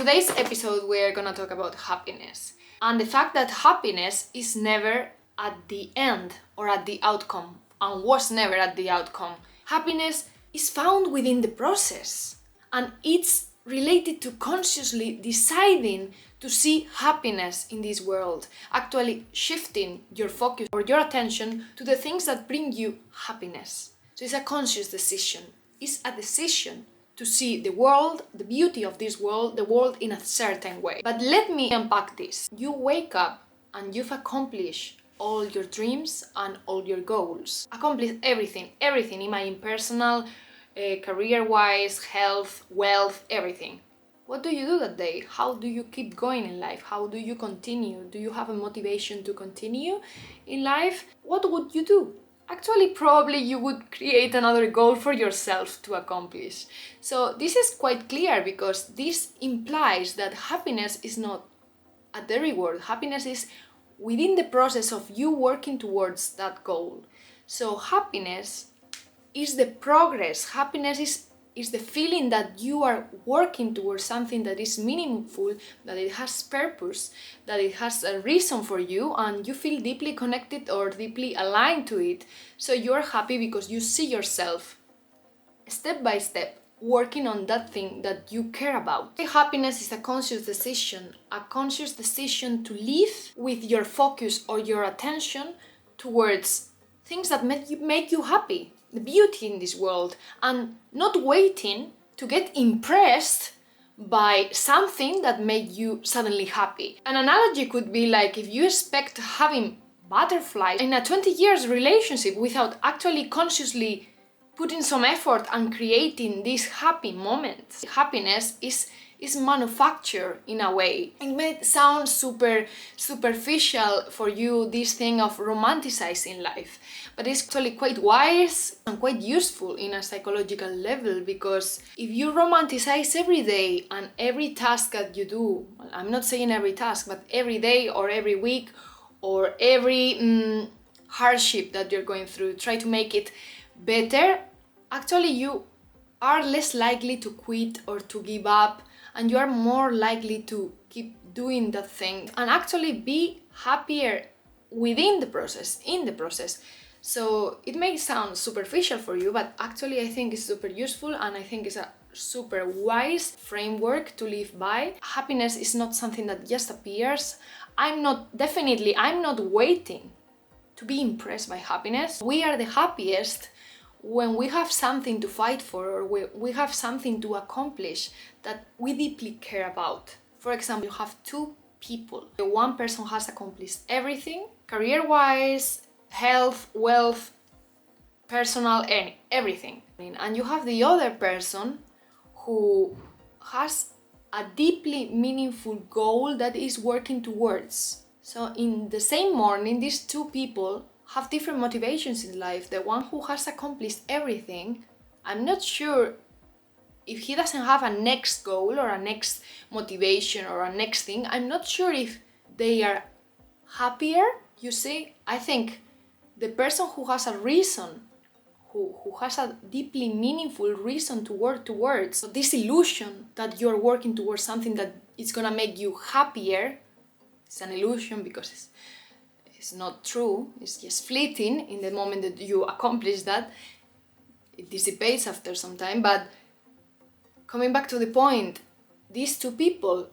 Today's episode we're gonna talk about happiness and the fact that happiness is never at the end or at the outcome and was never at the outcome. Happiness is found within the process and it's related to consciously deciding to see happiness in this world, actually shifting your focus or your attention to the things that bring you happiness. So it's a conscious decision. It's a decision to see the world, the beauty of this world, the world in a certain way. But let me unpack this. You wake up and you've accomplished all your dreams and all your goals. Accomplished everything in personal, career-wise, health, wealth, everything. What do you do that day? How do you keep going in life? How do you continue? Do you have a motivation to continue in life? What would you do? Actually, probably you would create another goal for yourself to accomplish. So this is quite clear because this implies that happiness is not at the reward. Happiness is within the process of you working towards that goal. So happiness is the progress. Happiness is the feeling that you are working towards something that is meaningful, that it has purpose, that it has a reason for you, and you feel deeply connected or deeply aligned to it. So you're happy because you see yourself step by step working on that thing that you care about. Happiness is a conscious decision to live with your focus or your attention towards things that make you happy, the beauty in this world, and not waiting to get impressed by something that made you suddenly happy. An analogy could be like if you expect having butterflies in a 20 years relationship without actually consciously putting some effort and creating these happy moments. Happiness is manufactured in a way. It may sound super superficial for you, this thing of romanticizing life, but it's actually quite wise and quite useful in a psychological level, because if you romanticize every day and every task that you do, well, I'm not saying every task, but every day or every week or every hardship that you're going through, try to make it better, actually you are less likely to quit or to give up, and you are more likely to keep doing that thing and actually be happier within the process, in the process. So it may sound superficial for you, but actually I think it's super useful, and I think it's a super wise framework to live by. Happiness is not something that just appears. I'm not waiting to be impressed by happiness. We are the happiest when we have something to fight for, or we have something to accomplish that we deeply care about. For example, you have two people. One person has accomplished everything, career-wise, health, wealth, personal, everything. And you have the other person who has a deeply meaningful goal that is working towards. So in the same morning, these two people have different motivations in life. The one who has accomplished everything, I'm not sure if he doesn't have a next goal or a next motivation or a next thing, I'm not sure if they are happier. You see, I think the person who has a reason, who has a deeply meaningful reason to work towards, so this illusion that you're working towards something that is gonna make you happier, it's an illusion because it's not true, it's just fleeting. In the moment that you accomplish that, it dissipates after some time. But coming back to the point, these two people,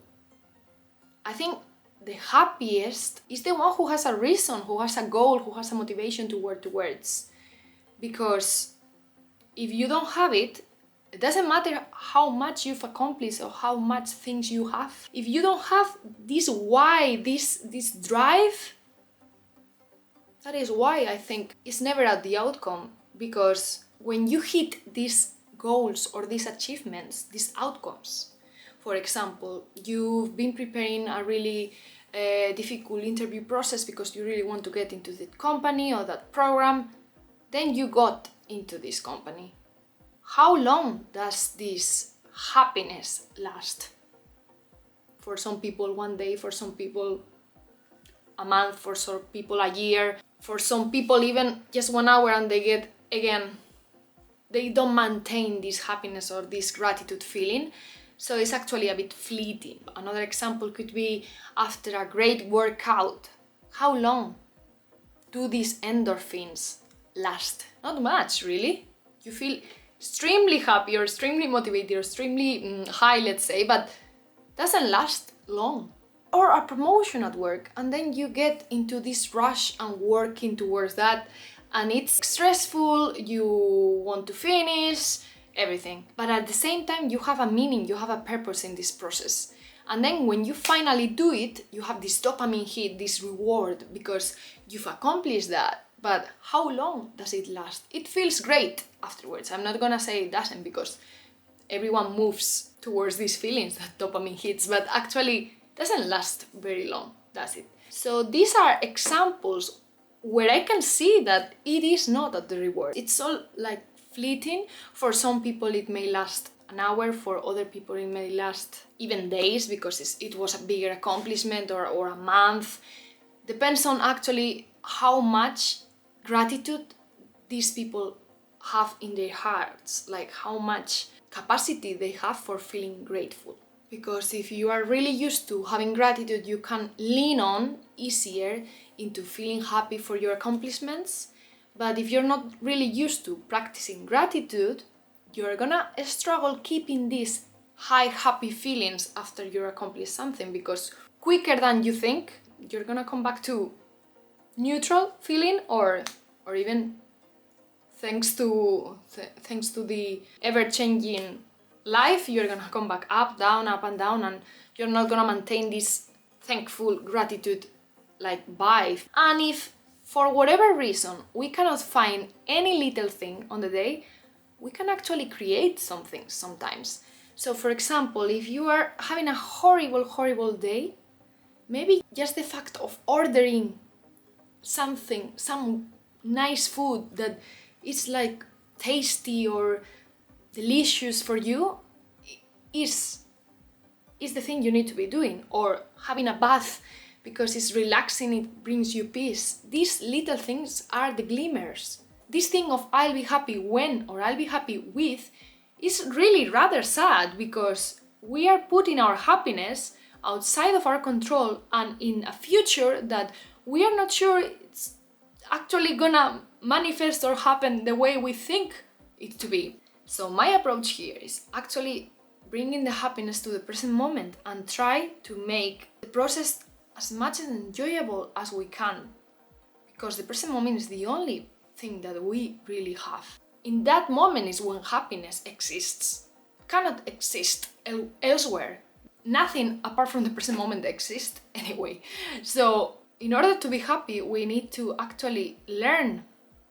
I think the happiest is the one who has a reason, who has a goal, who has a motivation to work towards. Because if you don't have it, it doesn't matter how much you've accomplished or how much things you have. If you don't have this why, this drive, that is why I think it's never at the outcome, because when you hit these goals or these achievements, these outcomes, for example, you've been preparing a really difficult interview process because you really want to get into that company or that program, then you got into this company. How long does this happiness last? For some people, one day, for some people, a month, for some people, a year, for some people, even just 1 hour, and they get again, they don't maintain this happiness or this gratitude feeling. So it's actually a bit fleeting. Another example could be after a great workout. How long do these endorphins last? Not much, really. You feel extremely happy or extremely motivated or extremely high, let's say, but doesn't last long. Or a promotion at work, and then you get into this rush and working towards that, and it's stressful, you want to finish, everything. But at the same time, you have a meaning, you have a purpose in this process. And then when you finally do it, you have this dopamine hit, this reward, because you've accomplished that. But how long does it last? It feels great afterwards. I'm not gonna say it doesn't, because everyone moves towards these feelings that dopamine hits, but actually doesn't last very long, does it? So these are examples where I can see that it is not at the reward. It's all like fleeting. For some people it may last an hour, for other people it may last even days because it was a bigger accomplishment, or a month. Depends on actually how much gratitude these people have in their hearts, like how much capacity they have for feeling grateful. Because if you are really used to having gratitude, you can lean on easier into feeling happy for your accomplishments. But if you're not really used to practicing gratitude, you're gonna struggle keeping these high happy feelings after you accomplish something, because quicker than you think, you're gonna come back to neutral feeling, or even thanks to the ever-changing life, you're gonna come back up and down, and you're not gonna maintain this thankful gratitude like vibe. And if for whatever reason we cannot find any little thing on the day, we can actually create something sometimes. So for example, if you are having a horrible day, maybe just the fact of ordering something, some nice food that is like tasty or delicious for you, is the thing you need to be doing. Or having a bath because it's relaxing, it brings you peace. These little things are the glimmers. This thing of I'll be happy when, or I'll be happy with, is really rather sad, because we are putting our happiness outside of our control and in a future that we are not sure it's actually gonna manifest or happen the way we think it to be. So my approach here is actually bringing the happiness to the present moment and try to make the process as much as enjoyable as we can, because the present moment is the only thing that we really have. In that moment is when happiness exists. It cannot exist elsewhere. Nothing apart from the present moment exists anyway. So in order to be happy, we need to actually learn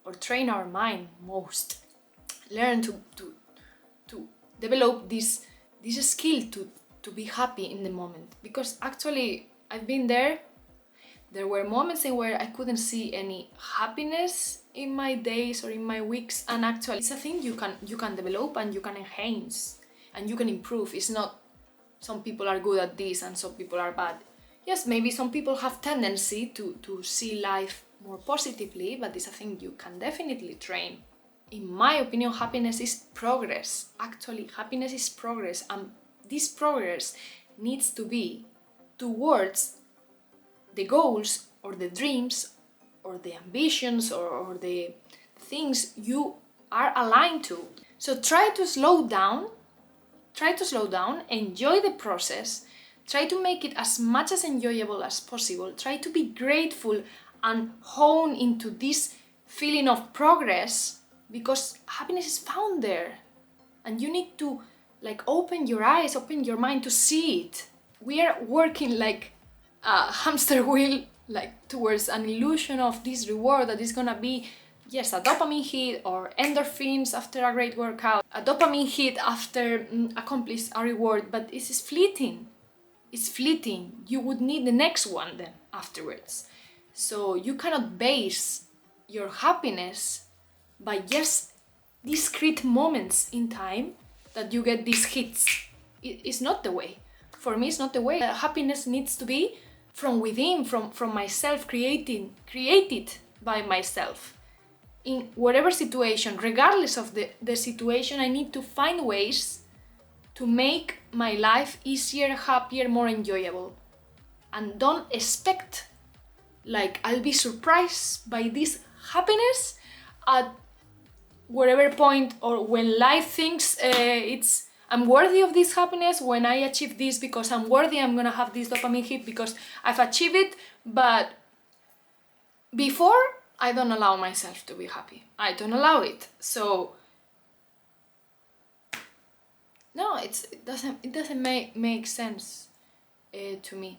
or train our mind most. Learn to develop this skill to be happy in the moment. Because actually, I've been there. There were moments in where I couldn't see any happiness in my days or in my weeks, and actually it's a thing you can develop and you can enhance and you can improve. It's not some people are good at this and some people are bad. Yes, maybe some people have tendency to see life more positively, but it's a thing you can definitely train. In my opinion, happiness is progress. Actually, happiness is progress, and this progress needs to be towards the goals or the dreams or the ambitions or the things you are aligned to. So try to slow down, enjoy the process, try to make it as much as enjoyable as possible, try to be grateful and hone into this feeling of progress, because happiness is found there and you need to open your eyes, open your mind to see it. We are working like a hamster wheel, towards an illusion of this reward that is gonna be, yes, a dopamine hit or endorphins after a great workout, a dopamine hit after accomplish a reward, but this is fleeting. It's fleeting. You would need the next one then afterwards. So you cannot base your happiness by just discrete moments in time that you get these hits. It's not the way. For me, it's not the way. Happiness needs to be from within, from myself, created by myself. In whatever situation, regardless of the situation, I need to find ways to make my life easier, happier, more enjoyable. And don't expect like I'll be surprised by this happiness at whatever point, or when life thinks I'm worthy of this happiness, when I achieve this because I'm worthy, I'm gonna have this dopamine hit because I've achieved it. But before, I don't allow myself to be happy. I don't allow it. So no, it doesn't make sense to me.